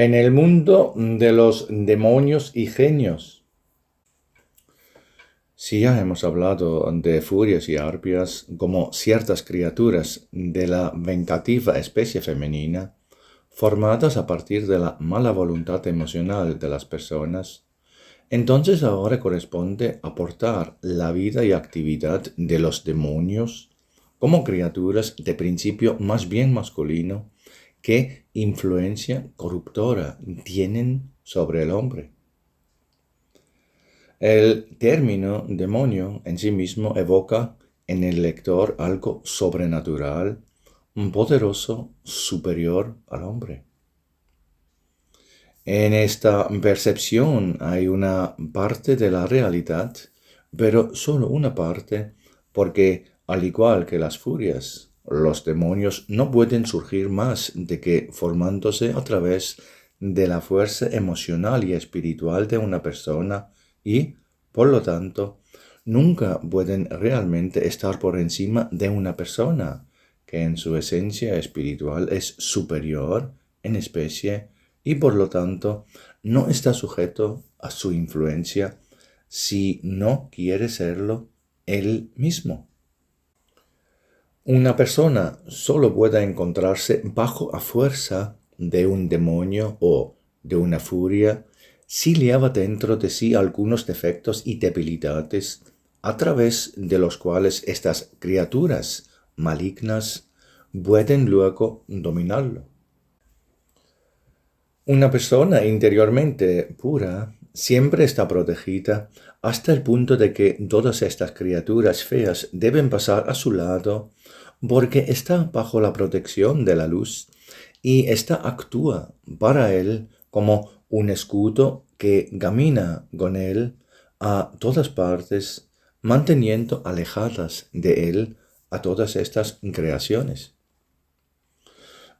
En el mundo de los demonios y genios. Si ya hemos hablado de furias y arpias como ciertas criaturas de la vengativa especie femenina, formadas a partir de la mala voluntad emocional de las personas, entonces ahora corresponde aportar la vida y actividad de los demonios como criaturas de principio más bien masculino qué influencia corruptora tienen sobre el hombre. El término demonio en sí mismo evoca en el lector algo sobrenatural, poderoso, superior al hombre. En esta percepción hay una parte de la realidad, pero solo una parte, porque al igual que las furias, los demonios no pueden surgir más de que formándose a través de la fuerza emocional y espiritual de una persona y, por lo tanto, nunca pueden realmente estar por encima de una persona que en su esencia espiritual es superior en especie y por lo tanto no está sujeto a su influencia si no quiere serlo él mismo. Una persona solo puede encontrarse bajo a fuerza de un demonio o de una furia si lleva dentro de sí algunos defectos y debilidades a través de los cuales estas criaturas malignas pueden luego dominarlo. Una persona interiormente pura siempre está protegida hasta el punto de que todas estas criaturas feas deben pasar a su lado porque está bajo la protección de la luz y ésta actúa para él como un escudo que camina con él a todas partes, manteniendo alejadas de él a todas estas creaciones.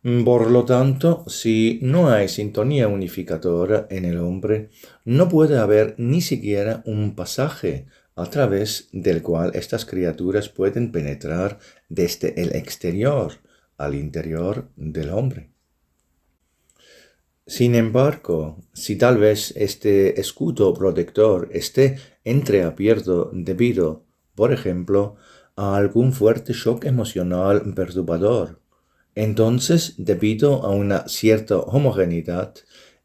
Por lo tanto, si no hay sintonía unificadora en el hombre, no puede haber ni siquiera un pasaje a través del cual estas criaturas pueden penetrar desde el exterior al interior del hombre. Sin embargo, si tal vez este escudo protector esté entreabierto debido, por ejemplo, a algún fuerte shock emocional perturbador, entonces, debido a una cierta homogeneidad,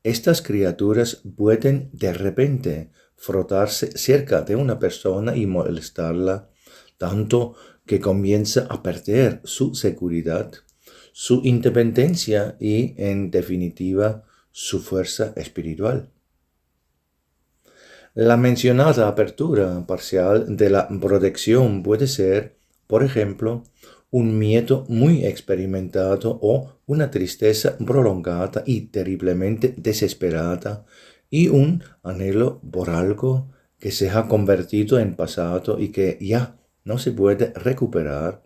estas criaturas pueden de repente frotarse cerca de una persona y molestarla, tanto que comienza a perder su seguridad, su independencia y, en definitiva, su fuerza espiritual. La mencionada apertura parcial de la protección puede ser, por ejemplo, un miedo muy experimentado o una tristeza prolongada y terriblemente desesperada y un anhelo por algo que se ha convertido en pasado y que ya no se puede recuperar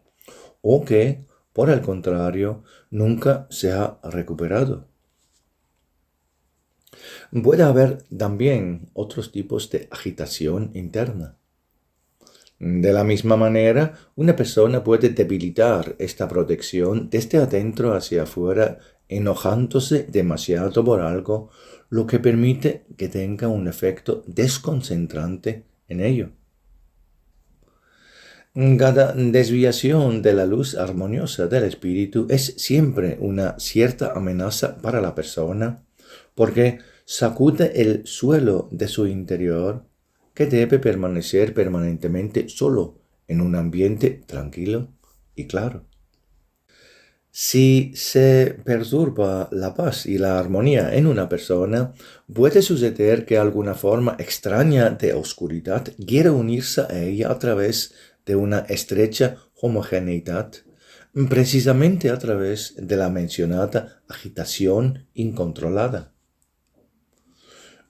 o que, por el contrario, nunca se ha recuperado. Puede haber también otros tipos de agitación interna. De la misma manera, una persona puede debilitar esta protección desde adentro hacia afuera, enojándose demasiado por algo, lo que permite que tenga un efecto desconcentrante en ello. Cada desviación de la luz armoniosa del espíritu es siempre una cierta amenaza para la persona, porque sacude el suelo de su interior, que debe permanecer permanentemente solo en un ambiente tranquilo y claro. Si se perturba la paz y la armonía en una persona, puede suceder que alguna forma extraña de oscuridad quiera unirse a ella a través de una estrecha homogeneidad, precisamente a través de la mencionada agitación incontrolada.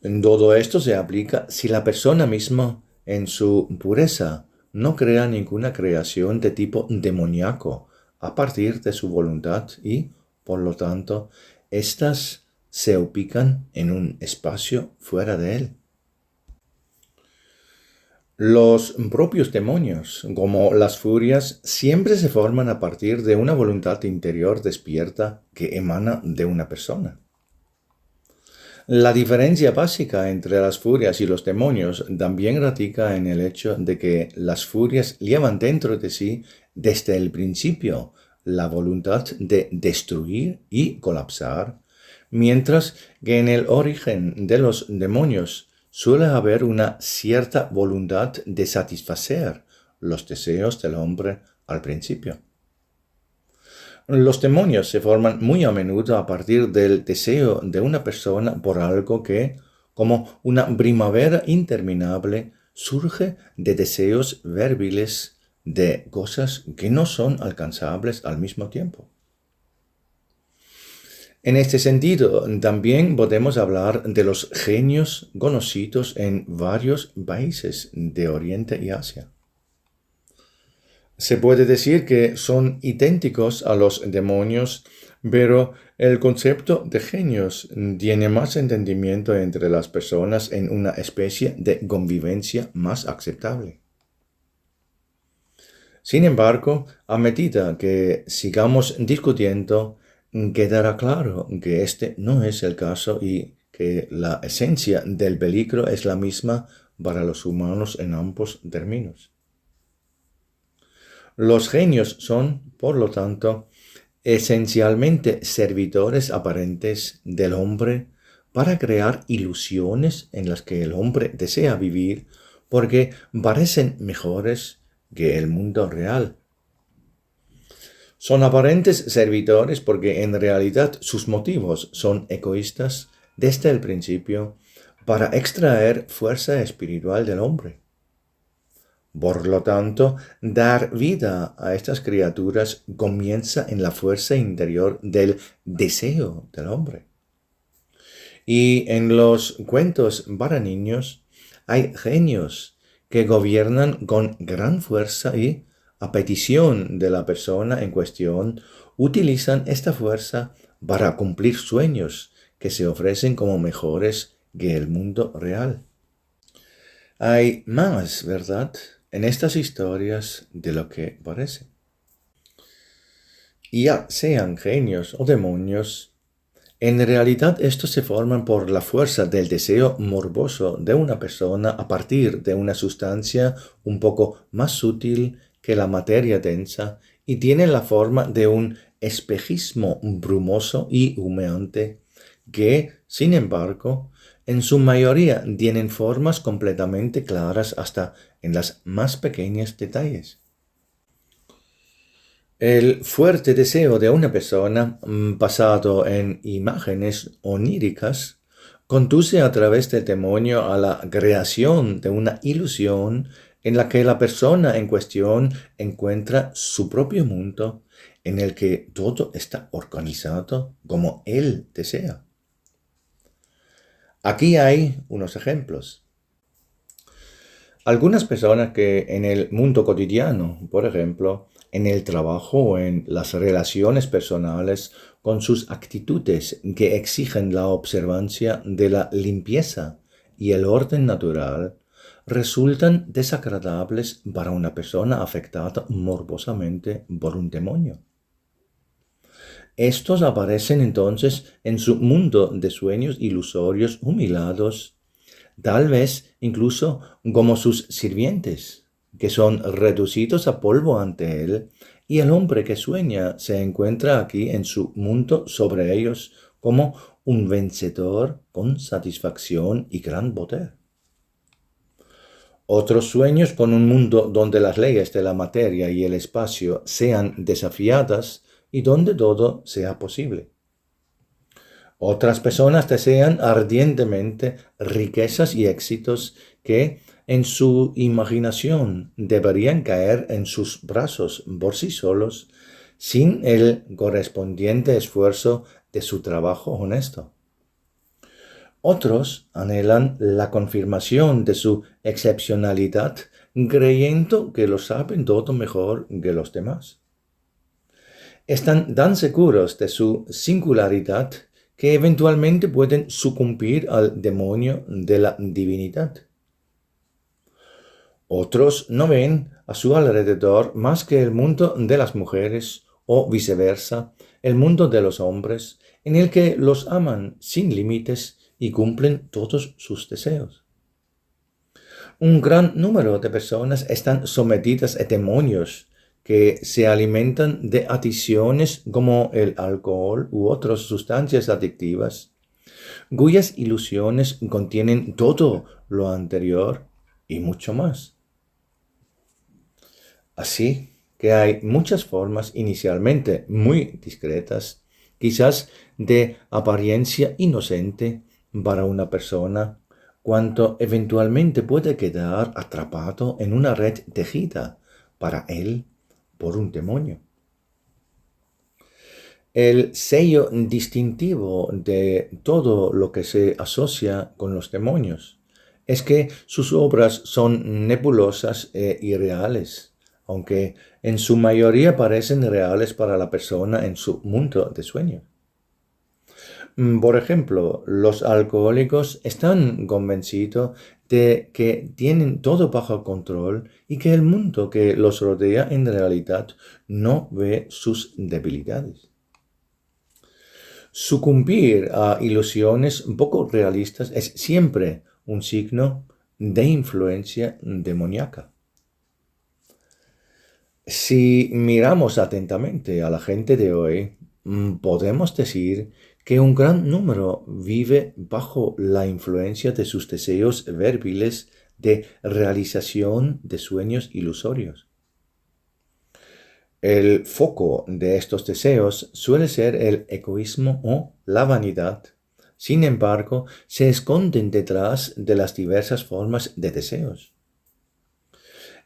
En todo esto se aplica si la persona misma, en su pureza, no crea ninguna creación de tipo demoníaco a partir de su voluntad y, por lo tanto, éstas se ubican en un espacio fuera de él. Los propios demonios, como las furias, siempre se forman a partir de una voluntad interior despierta que emana de una persona. La diferencia básica entre las furias y los demonios también radica en el hecho de que las furias llevan dentro de sí desde el principio la voluntad de destruir y colapsar, mientras que en el origen de los demonios suele haber una cierta voluntad de satisfacer los deseos del hombre al principio. Los demonios se forman muy a menudo a partir del deseo de una persona por algo que, como una primavera interminable, surge de deseos verbiles de cosas que no son alcanzables al mismo tiempo. En este sentido, también podemos hablar de los genios conocidos en varios países de Oriente y Asia. Se puede decir que son idénticos a los demonios, pero el concepto de genios tiene más entendimiento entre las personas en una especie de convivencia más aceptable. Sin embargo, a medida que sigamos discutiendo, quedará claro que este no es el caso y que la esencia del peligro es la misma para los humanos en ambos términos. Los genios son, por lo tanto, esencialmente servidores aparentes del hombre para crear ilusiones en las que el hombre desea vivir porque parecen mejores que el mundo real. Son aparentes servidores porque en realidad sus motivos son egoístas desde el principio para extraer fuerza espiritual del hombre. Por lo tanto, dar vida a estas criaturas comienza en la fuerza interior del deseo del hombre. Y en los cuentos para niños hay genios que gobiernan con gran fuerza y, a petición de la persona en cuestión, utilizan esta fuerza para cumplir sueños que se ofrecen como mejores que el mundo real. Hay más, ¿verdad?, en estas historias de lo que parece. Y ya sean genios o demonios, en realidad estos se forman por la fuerza del deseo morboso de una persona a partir de una sustancia un poco más sutil que la materia densa y tienen la forma de un espejismo brumoso y humeante que, sin embargo, en su mayoría tienen formas completamente claras hasta en las más pequeños detalles. El fuerte deseo de una persona, basado en imágenes oníricas, conduce a través del demonio a la creación de una ilusión en la que la persona en cuestión encuentra su propio mundo en el que todo está organizado como él desea. Aquí hay unos ejemplos. Algunas personas que en el mundo cotidiano, por ejemplo, en el trabajo o en las relaciones personales, con sus actitudes que exigen la observancia de la limpieza y el orden natural, resultan desagradables para una persona afectada morbosamente por un demonio. Estos aparecen entonces en su mundo de sueños ilusorios humillados, tal vez incluso como sus sirvientes, que son reducidos a polvo ante él, y el hombre que sueña se encuentra aquí en su mundo sobre ellos como un vencedor con satisfacción y gran poder. Otros sueños con un mundo donde las leyes de la materia y el espacio sean desafiadas y donde todo sea posible. Otras personas desean ardientemente riquezas y éxitos que en su imaginación deberían caer en sus brazos por sí solos sin el correspondiente esfuerzo de su trabajo honesto. Otros anhelan la confirmación de su excepcionalidad creyendo que lo saben todo mejor que los demás. Están tan seguros de su singularidad que eventualmente pueden sucumbir al demonio de la divinidad. Otros no ven a su alrededor más que el mundo de las mujeres o viceversa, el mundo de los hombres, en el que los aman sin límites y cumplen todos sus deseos. Un gran número de personas están sometidas a demonios que se alimentan de adicciones como el alcohol u otras sustancias adictivas, cuyas ilusiones contienen todo lo anterior y mucho más. Así que hay muchas formas inicialmente muy discretas, quizás de apariencia inocente para una persona, cuanto eventualmente puede quedar atrapado en una red tejida para él por un demonio. El sello distintivo de todo lo que se asocia con los demonios es que sus obras son nebulosas e irreales, aunque en su mayoría parecen reales para la persona en su mundo de sueño. Por ejemplo, los alcohólicos están convencidos de que tienen todo bajo control y que el mundo que los rodea en realidad no ve sus debilidades. Sucumbir a ilusiones poco realistas es siempre un signo de influencia demoníaca. Si miramos atentamente a la gente de hoy, podemos decir que un gran número vive bajo la influencia de sus deseos verbiles de realización de sueños ilusorios. El foco de estos deseos suele ser el egoísmo o la vanidad. Sin embargo, se esconden detrás de las diversas formas de deseos.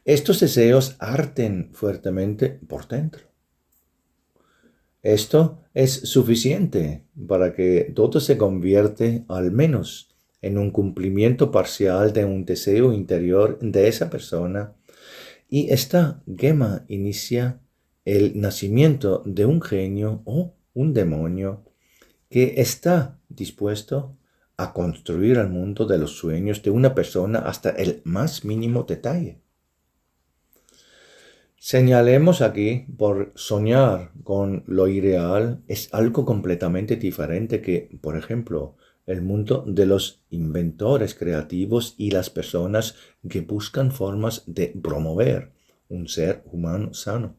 Estos deseos arden fuertemente por dentro. Esto es suficiente para que todo se convierte al menos en un cumplimiento parcial de un deseo interior de esa persona, y esta gema inicia el nacimiento de un genio o un demonio que está dispuesto a construir el mundo de los sueños de una persona hasta el más mínimo detalle. Señalemos aquí, por soñar con lo irreal es algo completamente diferente que, por ejemplo, el mundo de los inventores creativos y las personas que buscan formas de promover un ser humano sano.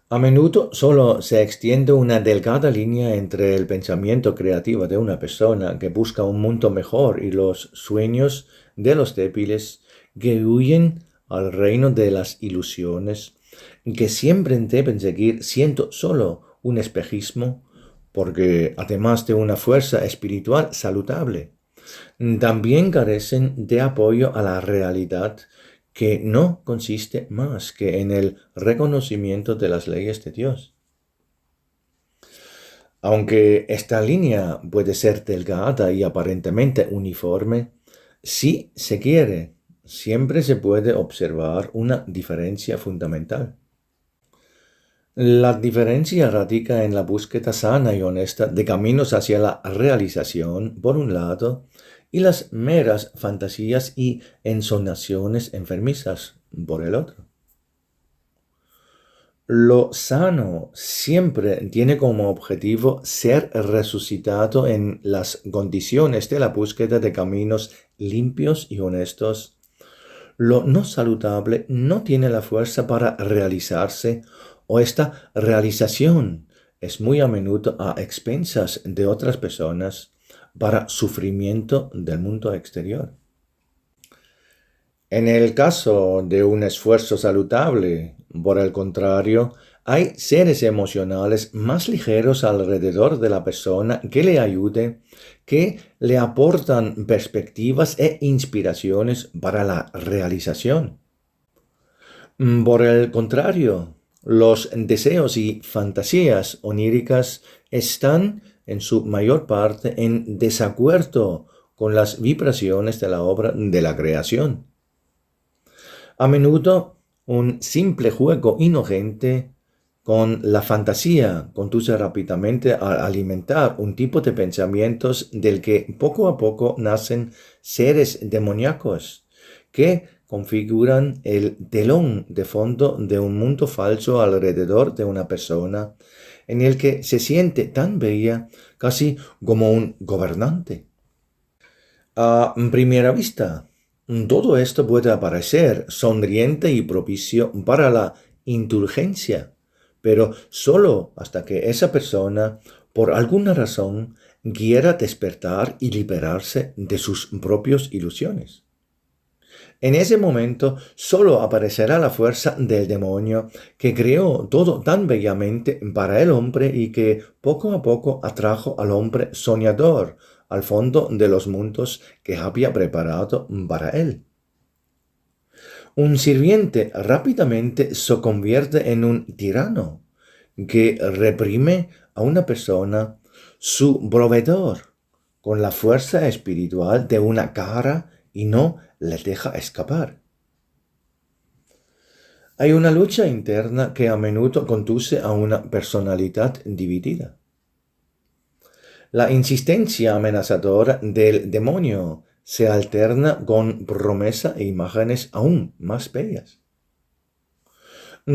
A menudo solo se extiende una delgada línea entre el pensamiento creativo de una persona que busca un mundo mejor y los sueños de los débiles que huyen al reino de las ilusiones, que siempre deben seguir siendo solo un espejismo, porque además de una fuerza espiritual saludable, también carecen de apoyo a la realidad, que no consiste más que en el reconocimiento de las leyes de Dios. Aunque esta línea puede ser delgada y aparentemente uniforme, si se quiere, siempre se puede observar una diferencia fundamental. La diferencia radica en la búsqueda sana y honesta de caminos hacia la realización, por un lado, y las meras fantasías y ensoñaciones enfermizas, por el otro. Lo sano siempre tiene como objetivo ser resucitado en las condiciones de la búsqueda de caminos limpios y honestos. Lo no saludable no tiene la fuerza para realizarse, o esta realización es muy a menudo a expensas de otras personas para sufrimiento del mundo exterior. En el caso de un esfuerzo saludable, por el contrario, hay seres emocionales más ligeros alrededor de la persona que le ayude, que le aportan perspectivas e inspiraciones para la realización. Por el contrario, los deseos y fantasías oníricas están en su mayor parte en desacuerdo con las vibraciones de la obra de la creación. A menudo, un simple juego inocente con la fantasía conduce rápidamente a alimentar un tipo de pensamientos del que poco a poco nacen seres demoníacos que configuran el telón de fondo de un mundo falso alrededor de una persona, en el que se siente tan bella, casi como un gobernante. A primera vista, todo esto puede parecer sonriente y propicio para la indulgencia, pero solo hasta que esa persona, por alguna razón, quiera despertar y liberarse de sus propias ilusiones. En ese momento solo aparecerá la fuerza del demonio que creó todo tan bellamente para el hombre y que poco a poco atrajo al hombre soñador al fondo de los mundos que había preparado para él. Un sirviente rápidamente se convierte en un tirano que reprime a una persona, su proveedor, con la fuerza espiritual de una cara y no le deja escapar. Hay una lucha interna que a menudo conduce a una personalidad dividida. La insistencia amenazadora del demonio se alterna con promesa e imágenes aún más bellas.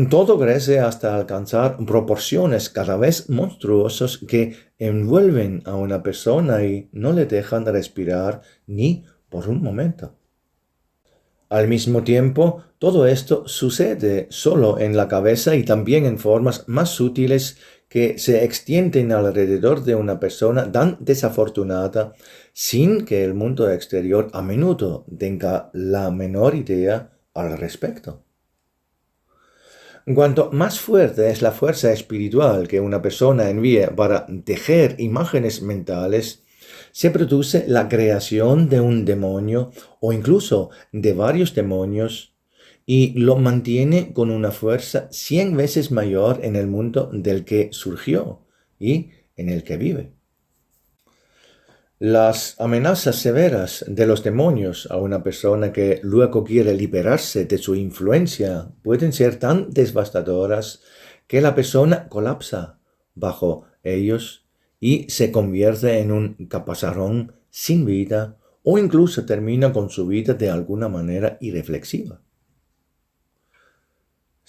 Todo crece hasta alcanzar proporciones cada vez monstruosas que envuelven a una persona y no le dejan respirar ni por un momento. Al mismo tiempo, todo esto sucede solo en la cabeza y también en formas más sutiles que se extienden alrededor de una persona tan desafortunada sin que el mundo exterior a menudo tenga la menor idea al respecto. Cuanto más fuerte es la fuerza espiritual que una persona envía para tejer imágenes mentales, se produce la creación de un demonio o incluso de varios demonios y lo mantiene con una fuerza 100 veces mayor en el mundo del que surgió y en el que vive. Las amenazas severas de los demonios a una persona que luego quiere liberarse de su influencia pueden ser tan devastadoras que la persona colapsa bajo ellos y se convierte en un caparazón sin vida o incluso termina con su vida de alguna manera irreflexiva.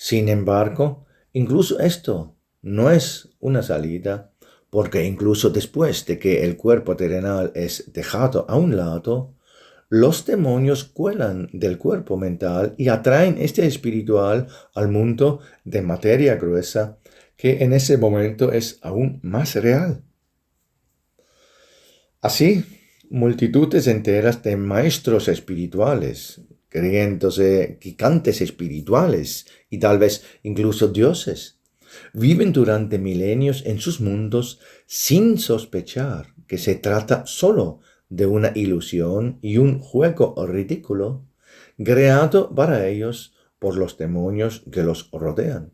Sin embargo, incluso esto no es una salida, porque incluso después de que el cuerpo terrenal es dejado a un lado, los demonios cuelan del cuerpo mental y atraen este espiritual al mundo de materia gruesa, que en ese momento es aún más real. Así, multitudes enteras de maestros espirituales, creyéndose gigantes espirituales y tal vez incluso dioses, viven durante milenios en sus mundos sin sospechar que se trata solo de una ilusión y un juego ridículo creado para ellos por los demonios que los rodean.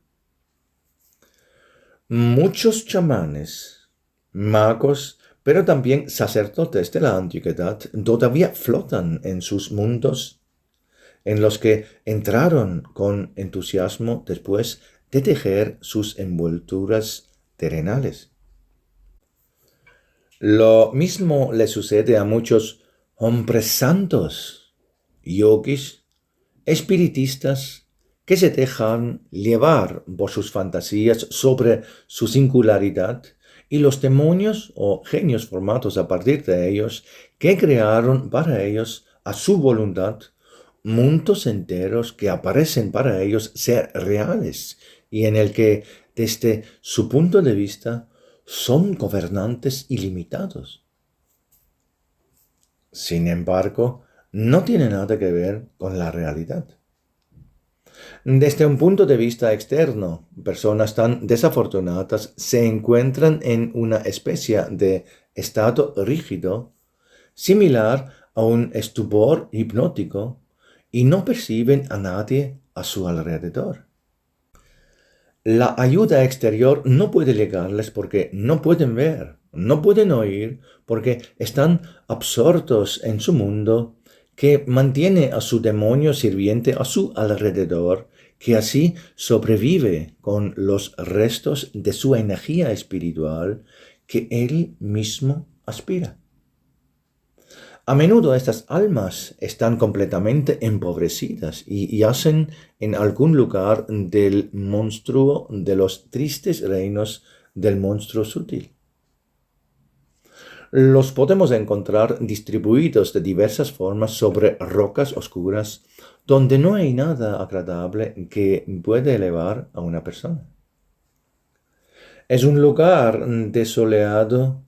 Muchos chamanes, magos, pero también sacerdotes de la antigüedad todavía flotan en sus mundos, en los que entraron con entusiasmo después de tejer sus envolturas terrenales. Lo mismo le sucede a muchos hombres santos, yogis, espiritistas, que se dejan llevar por sus fantasías sobre su singularidad y los demonios o genios formados a partir de ellos que crearon para ellos a su voluntad mundos enteros que aparecen para ellos ser reales y en el que desde su punto de vista son gobernantes ilimitados. Sin embargo, no tiene nada que ver con la realidad. Desde un punto de vista externo, personas tan desafortunadas se encuentran en una especie de estado rígido, similar a un estupor hipnótico, y no perciben a nadie a su alrededor. La ayuda exterior no puede llegarles porque no pueden ver, no pueden oír, porque están absortos en su mundo que mantiene a su demonio sirviente a su alrededor, que así sobrevive con los restos de su energía espiritual que él mismo aspira. A menudo estas almas están completamente empobrecidas y yacen en algún lugar del monstruo de los tristes reinos del monstruo sutil. Los podemos encontrar distribuidos de diversas formas sobre rocas oscuras, donde no hay nada agradable que puede elevar a una persona. Es un lugar desoleado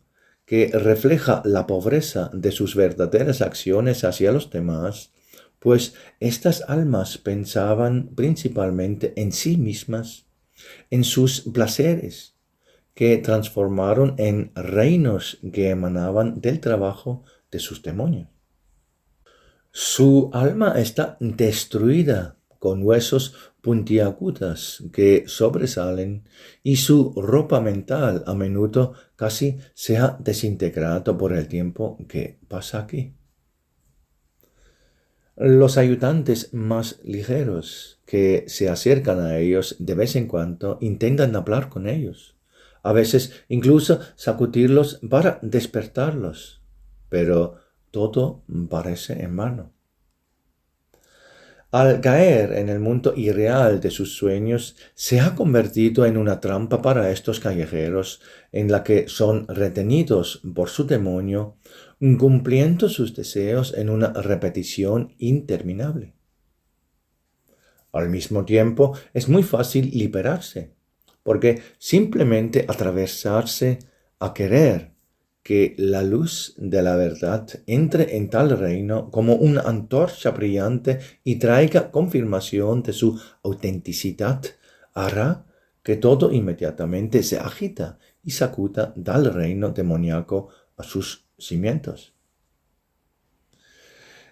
que refleja la pobreza de sus verdaderas acciones hacia los demás, pues estas almas pensaban principalmente en sí mismas, en sus placeres, que transformaron en reinos que emanaban del trabajo de sus demonios. Su alma está destruida con huesos puntiagudas que sobresalen y su ropa mental a menudo casi se ha desintegrado por el tiempo que pasa aquí. Los ayudantes más ligeros que se acercan a ellos de vez en cuando intentan hablar con ellos, a veces incluso sacudirlos para despertarlos, pero todo parece en vano. Al caer en el mundo irreal de sus sueños, se ha convertido en una trampa para estos callejeros, en la que son retenidos por su demonio, cumpliendo sus deseos en una repetición interminable. Al mismo tiempo, es muy fácil liberarse, porque simplemente atravesarse a querer que la luz de la verdad entre en tal reino como una antorcha brillante y traiga confirmación de su autenticidad, hará que todo inmediatamente se agita y sacuda del reino demoníaco a sus cimientos.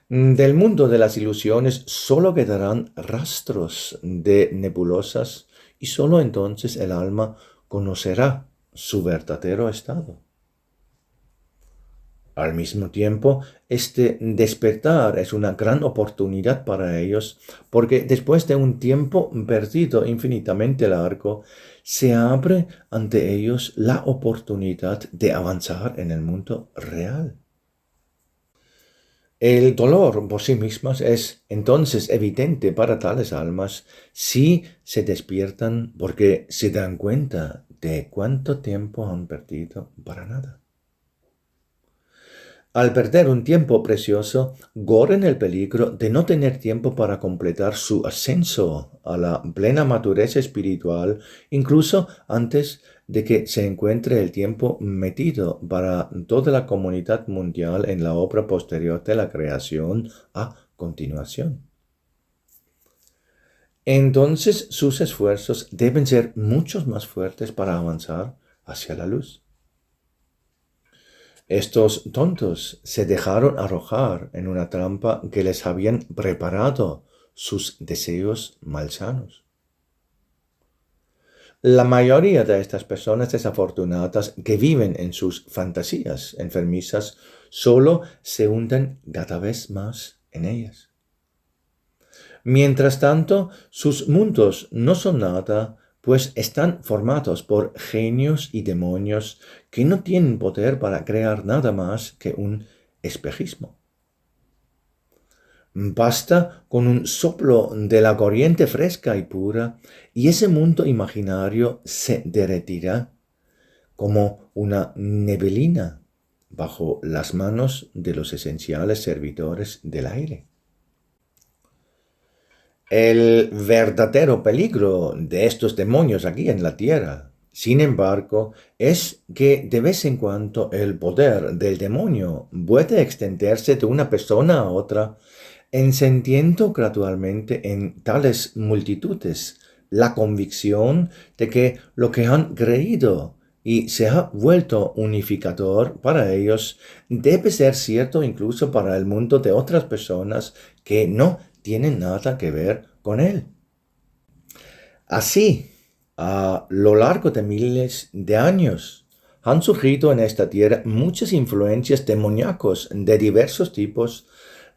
Del mundo de las ilusiones solo quedarán rastros de nebulosas y solo entonces el alma conocerá su verdadero estado. Al mismo tiempo, este despertar es una gran oportunidad para ellos, porque después de un tiempo perdido infinitamente largo, se abre ante ellos la oportunidad de avanzar en el mundo real. El dolor por sí mismas es entonces evidente para tales almas si se despiertan porque se dan cuenta de cuánto tiempo han perdido para nada. Al perder un tiempo precioso, corren el peligro de no tener tiempo para completar su ascenso a la plena madurez espiritual, incluso antes de que se encuentre el tiempo metido para toda la comunidad mundial en la obra posterior de la creación a continuación. Entonces sus esfuerzos deben ser muchos más fuertes para avanzar hacia la luz. Estos tontos se dejaron arrojar en una trampa que les habían preparado sus deseos malsanos. La mayoría de estas personas desafortunadas que viven en sus fantasías enfermizas solo se hunden cada vez más en ellas. Mientras tanto, sus mundos no son nada, pues están formados por genios y demonios que no tienen poder para crear nada más que un espejismo. Basta con un soplo de la corriente fresca y pura y ese mundo imaginario se derretirá como una neblina bajo las manos de los esenciales servidores del aire. El verdadero peligro de estos demonios aquí en la tierra, sin embargo, es que de vez en cuando el poder del demonio puede extenderse de una persona a otra, encendiendo gradualmente en tales multitudes la convicción de que lo que han creído y se ha vuelto unificador para ellos debe ser cierto incluso para el mundo de otras personas que no tienen nada que ver con él. Así, a lo largo de miles de años, han surgido en esta tierra muchas influencias demoníacos de diversos tipos,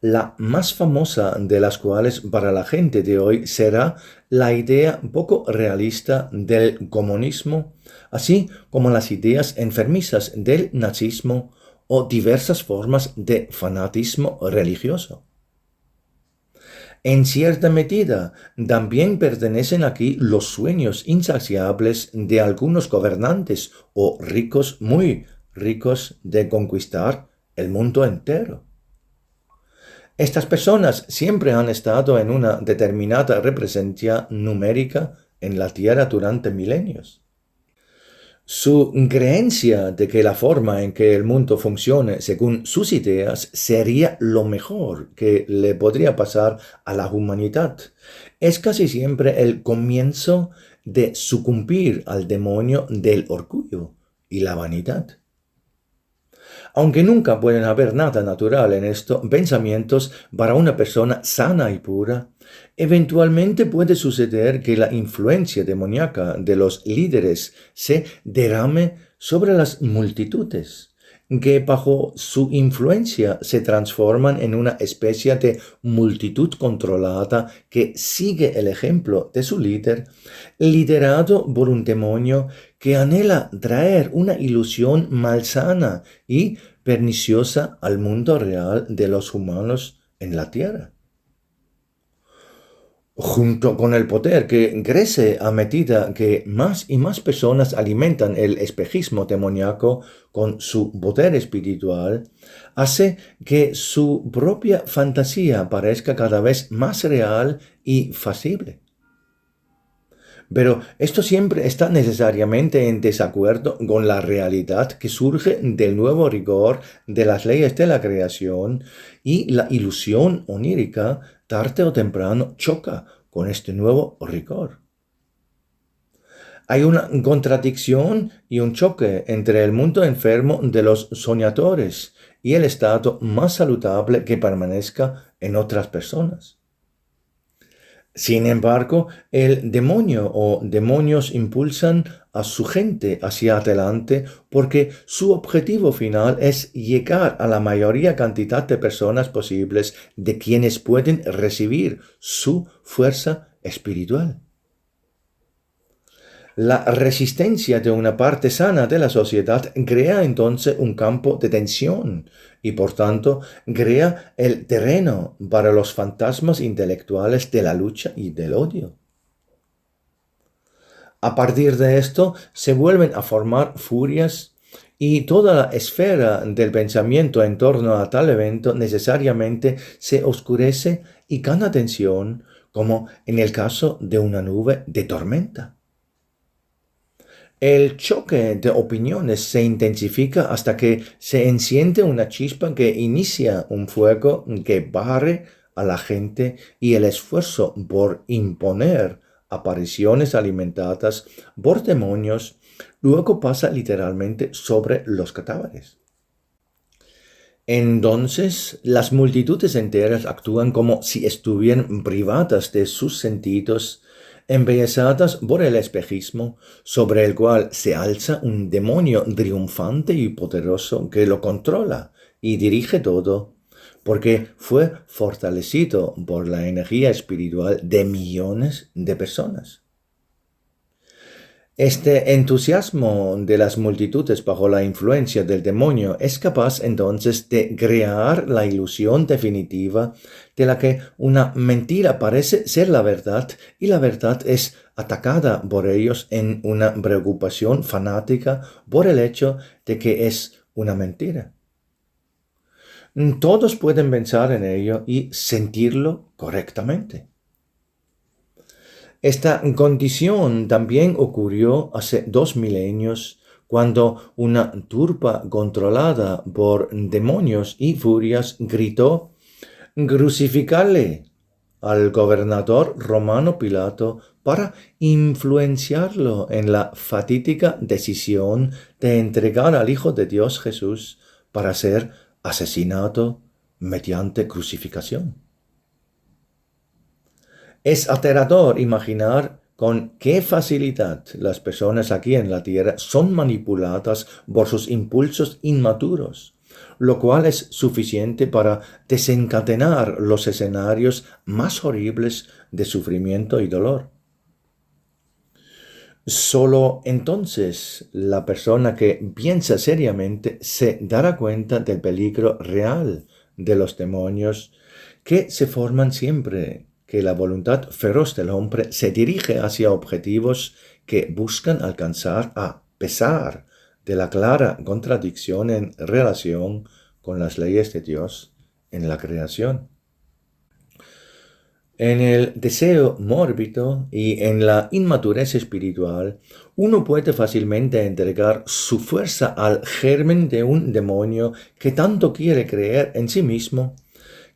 la más famosa de las cuales para la gente de hoy será la idea poco realista del comunismo, así como las ideas enfermizas del nazismo o diversas formas de fanatismo religioso. En cierta medida, también pertenecen aquí los sueños insaciables de algunos gobernantes o ricos, muy ricos, de conquistar el mundo entero. Estas personas siempre han estado en una determinada represencia numérica en la Tierra durante milenios. Su creencia de que la forma en que el mundo funcione según sus ideas sería lo mejor que le podría pasar a la humanidad es casi siempre el comienzo de sucumbir al demonio del orgullo y la vanidad. Aunque nunca pueden haber nada natural en estos pensamientos para una persona sana y pura, eventualmente puede suceder que la influencia demoníaca de los líderes se derrame sobre las multitudes, que bajo su influencia se transforman en una especie de multitud controlada que sigue el ejemplo de su líder, liderado por un demonio que anhela traer una ilusión malsana y perniciosa al mundo real de los humanos en la tierra. Junto con el poder que crece a medida que más y más personas alimentan el espejismo demoníaco con su poder espiritual, hace que su propia fantasía parezca cada vez más real y factible. Pero esto siempre está necesariamente en desacuerdo con la realidad que surge del nuevo rigor de las leyes de la creación, y la ilusión onírica tarde o temprano choca con este nuevo rigor. Hay una contradicción y un choque entre el mundo enfermo de los soñadores y el estado más saludable que permanezca en otras personas. Sin embargo, el demonio o demonios impulsan a su gente hacia adelante porque su objetivo final es llegar a la mayoría cantidad de personas posibles de quienes pueden recibir su fuerza espiritual. La resistencia de una parte sana de la sociedad crea entonces un campo de tensión y por tanto crea el terreno para los fantasmas intelectuales de la lucha y del odio. A partir de esto se vuelven a formar furias y toda la esfera del pensamiento en torno a tal evento necesariamente se oscurece y gana tensión, como en el caso de una nube de tormenta. El choque de opiniones se intensifica hasta que se enciende una chispa que inicia un fuego que barre a la gente, y el esfuerzo por imponer apariciones alimentadas por demonios luego pasa literalmente sobre los cadáveres. Entonces las multitudes enteras actúan como si estuvieran privadas de sus sentidos, embellezadas por el espejismo, sobre el cual se alza un demonio triunfante y poderoso que lo controla y dirige todo, porque fue fortalecido por la energía espiritual de millones de personas. Este entusiasmo de las multitudes bajo la influencia del demonio es capaz entonces de crear la ilusión definitiva de la que una mentira parece ser la verdad y la verdad es atacada por ellos en una preocupación fanática por el hecho de que es una mentira. Todos pueden pensar en ello y sentirlo correctamente. Esta condición también ocurrió hace 2 milenios, cuando una turba controlada por demonios y furias gritó: «Crucificadle» al gobernador romano Pilato para influenciarlo en la fatídica decisión de entregar al Hijo de Dios Jesús para ser asesinado mediante crucificación. Es aterrador imaginar con qué facilidad las personas aquí en la tierra son manipuladas por sus impulsos inmaduros, lo cual es suficiente para desencadenar los escenarios más horribles de sufrimiento y dolor. Solo entonces la persona que piensa seriamente se dará cuenta del peligro real de los demonios, que se forman siempre que la voluntad feroz del hombre se dirige hacia objetivos que buscan alcanzar a pesar de la clara contradicción en relación con las leyes de Dios en la creación. En el deseo mórbido y en la inmadurez espiritual, uno puede fácilmente entregar su fuerza al germen de un demonio que tanto quiere creer en sí mismo,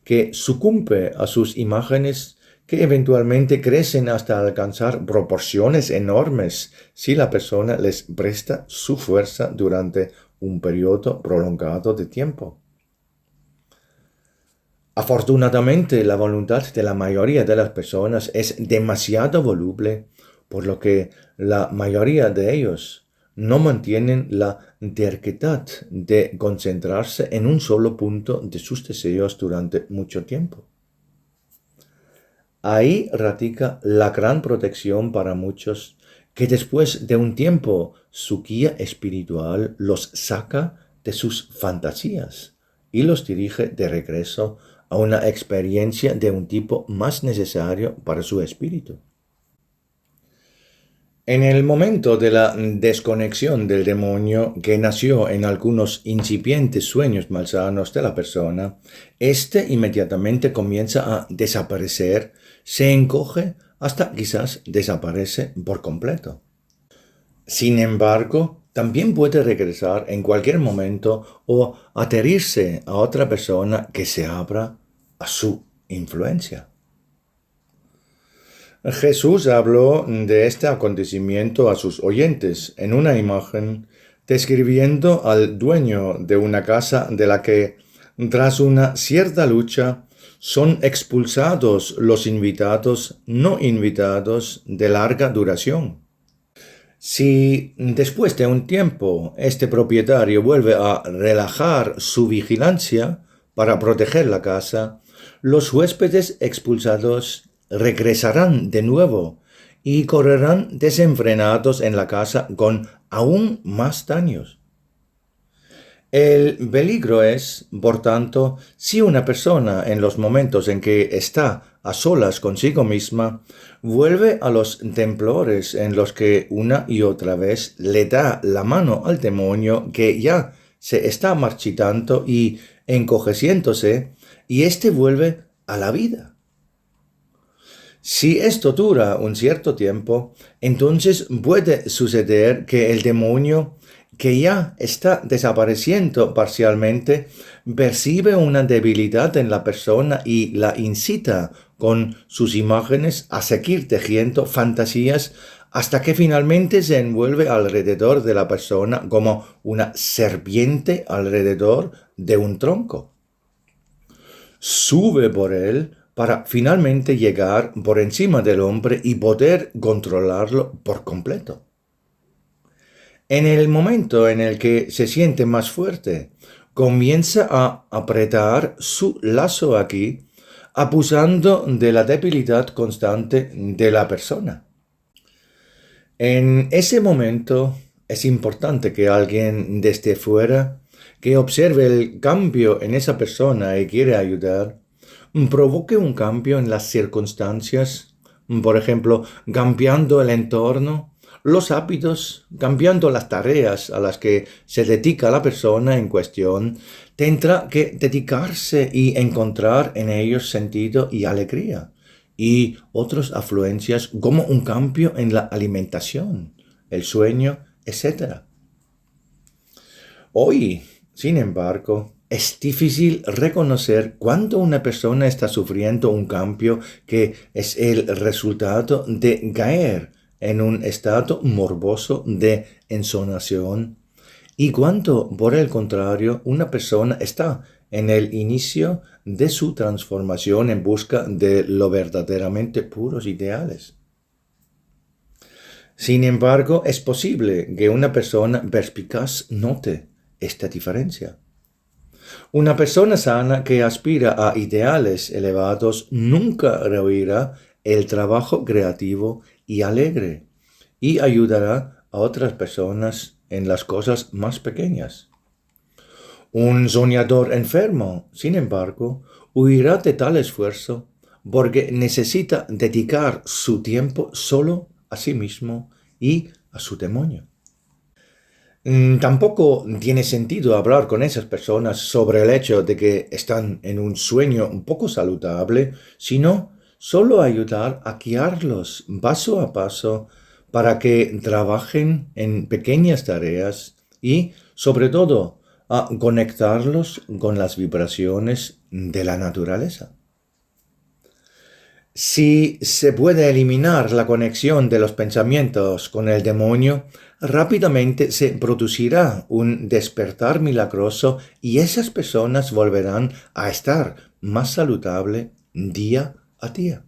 que sucumbe a sus imágenes, que eventualmente crecen hasta alcanzar proporciones enormes si la persona les presta su fuerza durante un periodo prolongado de tiempo. Afortunadamente, la voluntad de la mayoría de las personas es demasiado voluble, por lo que la mayoría de ellos no mantienen la terquedad de concentrarse en un solo punto de sus deseos durante mucho tiempo. Ahí radica la gran protección para muchos, que después de un tiempo su guía espiritual los saca de sus fantasías y los dirige de regreso a una experiencia de un tipo más necesario para su espíritu. En el momento de la desconexión del demonio que nació en algunos incipientes sueños malsanos de la persona, éste inmediatamente comienza a desaparecer, se encoge hasta quizás desaparece por completo. Sin embargo, también puede regresar en cualquier momento o adherirse a otra persona que se abra a su influencia. Jesús habló de este acontecimiento a sus oyentes en una imagen, describiendo al dueño de una casa de la que, tras una cierta lucha, son expulsados los invitados no invitados de larga duración. Si después de un tiempo este propietario vuelve a relajar su vigilancia para proteger la casa, los huéspedes expulsados regresarán de nuevo y correrán desenfrenados en la casa con aún más daños. El peligro es, por tanto, si una persona en los momentos en que está a solas consigo misma vuelve a los temblores en los que una y otra vez le da la mano al demonio que ya se está marchitando y encojeciéndose, y éste vuelve a la vida. Si esto dura un cierto tiempo, entonces puede suceder que el demonio, que ya está desapareciendo parcialmente, percibe una debilidad en la persona y la incita con sus imágenes a seguir tejiendo fantasías hasta que finalmente se envuelve alrededor de la persona como una serpiente alrededor de un tronco. Sube por él para finalmente llegar por encima del hombre y poder controlarlo por completo. En el momento en el que se siente más fuerte, comienza a apretar su lazo aquí, abusando de la debilidad constante de la persona. En ese momento es importante que alguien desde fuera, que observe el cambio en esa persona y quiere ayudar, provoque un cambio en las circunstancias, por ejemplo, cambiando el entorno, los hábitos, cambiando las tareas a las que se dedica la persona en cuestión, tendrá que dedicarse y encontrar en ellos sentido y alegría, y otras afluencias como un cambio en la alimentación, el sueño, etc. Hoy, sin embargo, es difícil reconocer cuándo una persona está sufriendo un cambio que es el resultado de caer en un estado morboso de ensoñación y cuando, por el contrario, una persona está en el inicio de su transformación en busca de lo verdaderamente puros ideales. Sin embargo, es posible que una persona perspicaz note esta diferencia. Una persona sana que aspira a ideales elevados nunca rehuirá el trabajo creativo y alegre y ayudará a otras personas en las cosas más pequeñas. Un soñador enfermo, sin embargo, huirá de tal esfuerzo porque necesita dedicar su tiempo solo a sí mismo y a su demonio. Tampoco tiene sentido hablar con esas personas sobre el hecho de que están en un sueño un poco saludable, sino solo ayudar a guiarlos paso a paso para que trabajen en pequeñas tareas y, sobre todo, a conectarlos con las vibraciones de la naturaleza. Si se puede eliminar la conexión de los pensamientos con el demonio, rápidamente se producirá un despertar milagroso y esas personas volverán a estar más saludable día a día.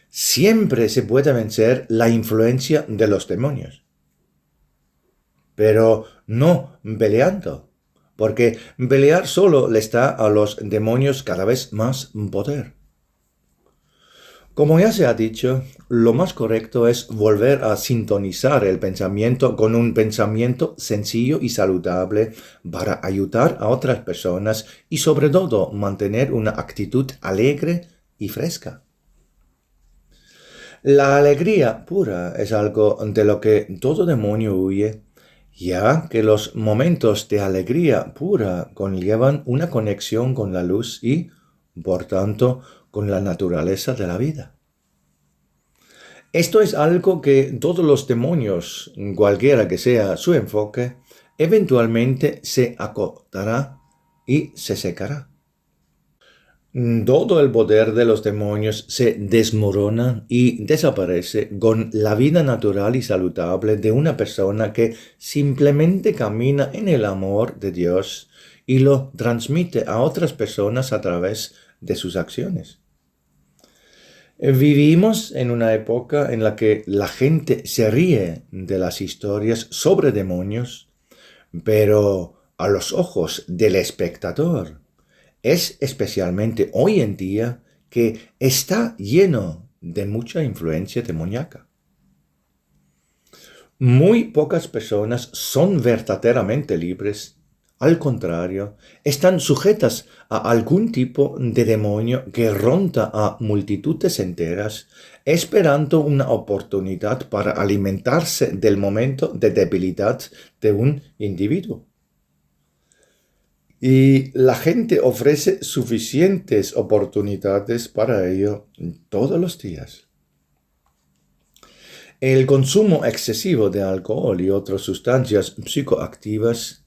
Siempre se puede vencer la influencia de los demonios, pero no peleando, porque pelear solo les da a los demonios cada vez más poder. Como ya se ha dicho, lo más correcto es volver a sintonizar el pensamiento con un pensamiento sencillo y saludable para ayudar a otras personas y sobre todo mantener una actitud alegre y fresca. La alegría pura es algo de lo que todo demonio huye, ya que los momentos de alegría pura conllevan una conexión con la luz y, por tanto, con la naturaleza de la vida. Esto es algo que todos los demonios, cualquiera que sea su enfoque, eventualmente se acotará y se secará. Todo el poder de los demonios se desmorona y desaparece con la vida natural y saludable de una persona que simplemente camina en el amor de Dios y lo transmite a otras personas a través de sus acciones. Vivimos en una época en la que la gente se ríe de las historias sobre demonios, pero a los ojos del espectador es especialmente hoy en día que está lleno de mucha influencia demoníaca. Muy pocas personas son verdaderamente libres. Al contrario, están sujetas a algún tipo de demonio que ronda a multitudes enteras, esperando una oportunidad para alimentarse del momento de debilidad de un individuo. Y la gente ofrece suficientes oportunidades para ello todos los días. El consumo excesivo de alcohol y otras sustancias psicoactivas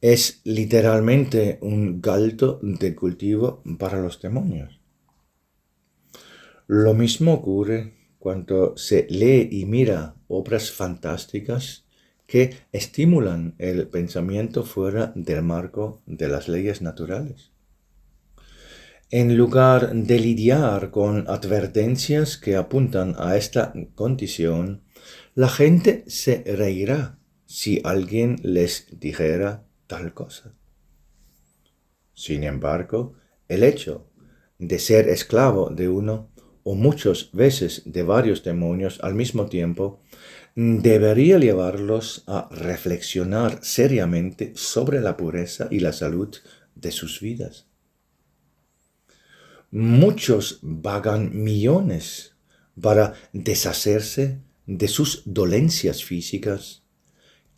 es literalmente un caldo de cultivo para los demonios. Lo mismo ocurre cuando se lee y mira obras fantásticas que estimulan el pensamiento fuera del marco de las leyes naturales. En lugar de lidiar con advertencias que apuntan a esta condición, la gente se reirá si alguien les dijera tal cosa. Sin embargo, el hecho de ser esclavo de uno o muchas veces de varios demonios al mismo tiempo debería llevarlos a reflexionar seriamente sobre la pureza y la salud de sus vidas. Muchos vagan millones para deshacerse de sus dolencias físicas,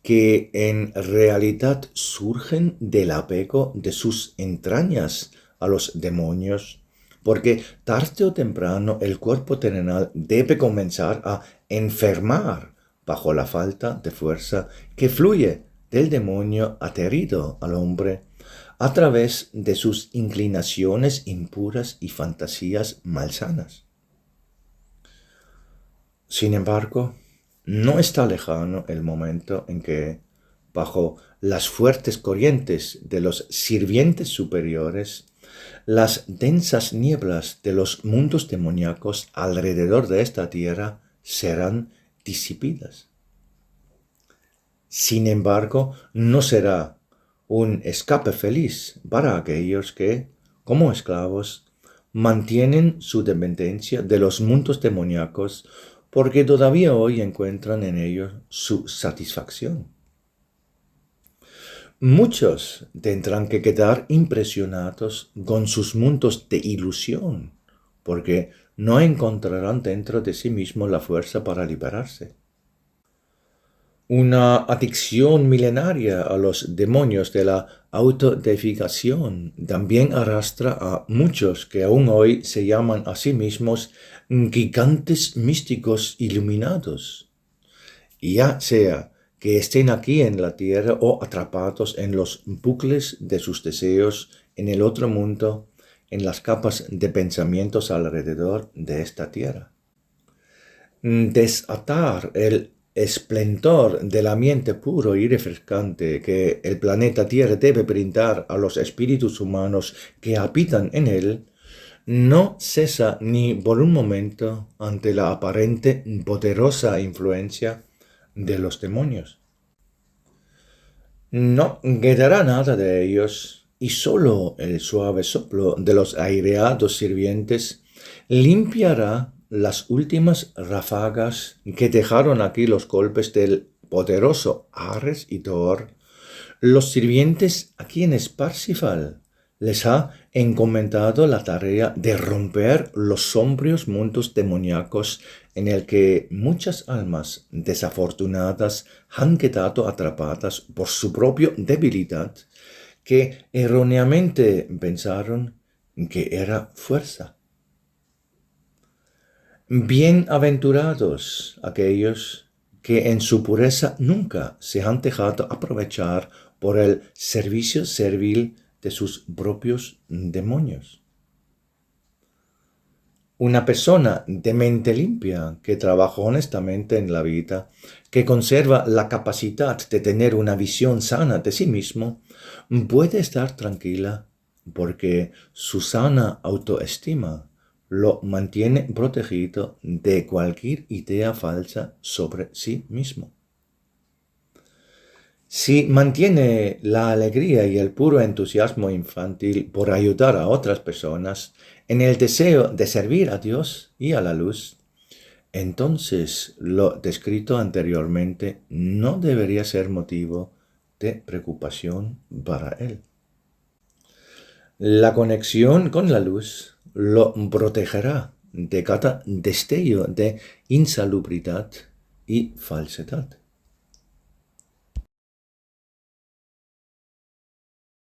que en realidad surgen del apego de sus entrañas a los demonios, porque tarde o temprano el cuerpo terrenal debe comenzar a enfermar bajo la falta de fuerza que fluye del demonio aterido al hombre a través de sus inclinaciones impuras y fantasías malsanas. Sin embargo, no está lejano el momento en que, bajo las fuertes corrientes de los sirvientes superiores, las densas nieblas de los mundos demoníacos alrededor de esta tierra serán disipadas. Sin embargo, no será un escape feliz para aquellos que, como esclavos, mantienen su dependencia de los mundos demoníacos porque todavía hoy encuentran en ellos su satisfacción. Muchos tendrán que quedar impresionados con sus mundos de ilusión, porque no encontrarán dentro de sí mismos la fuerza para liberarse. Una adicción milenaria a los demonios de la autodeificación también arrastra a muchos que aún hoy se llaman a sí mismos gigantes místicos iluminados, ya sea que estén aquí en la tierra o atrapados en los bucles de sus deseos en el otro mundo, en las capas de pensamientos alrededor de esta tierra. Desatar el esplendor del ambiente puro y refrescante que el planeta Tierra debe brindar a los espíritus humanos que habitan en él, no cesa ni por un momento ante la aparente poderosa influencia de los demonios. No quedará nada de ellos, y sólo el suave soplo de los aireados sirvientes limpiará las últimas ráfagas que dejaron aquí los golpes del poderoso Ares y Thor, los sirvientes a quienes Parsifal les ha encomendado la tarea de romper los sombríos mundos demoníacos en el que muchas almas desafortunadas han quedado atrapadas por su propia debilidad, que erróneamente pensaron que era fuerza. Bienaventurados aquellos que en su pureza nunca se han dejado aprovechar por el servicio servil de sus propios demonios. Una persona de mente limpia que trabaja honestamente en la vida, que conserva la capacidad de tener una visión sana de sí mismo, puede estar tranquila porque su sana autoestima lo mantiene protegido de cualquier idea falsa sobre sí mismo. Si mantiene la alegría y el puro entusiasmo infantil por ayudar a otras personas en el deseo de servir a Dios y a la luz, entonces lo descrito anteriormente no debería ser motivo de preocupación para él. La conexión con la luz lo protegerá de cada destello de insalubridad y falsedad.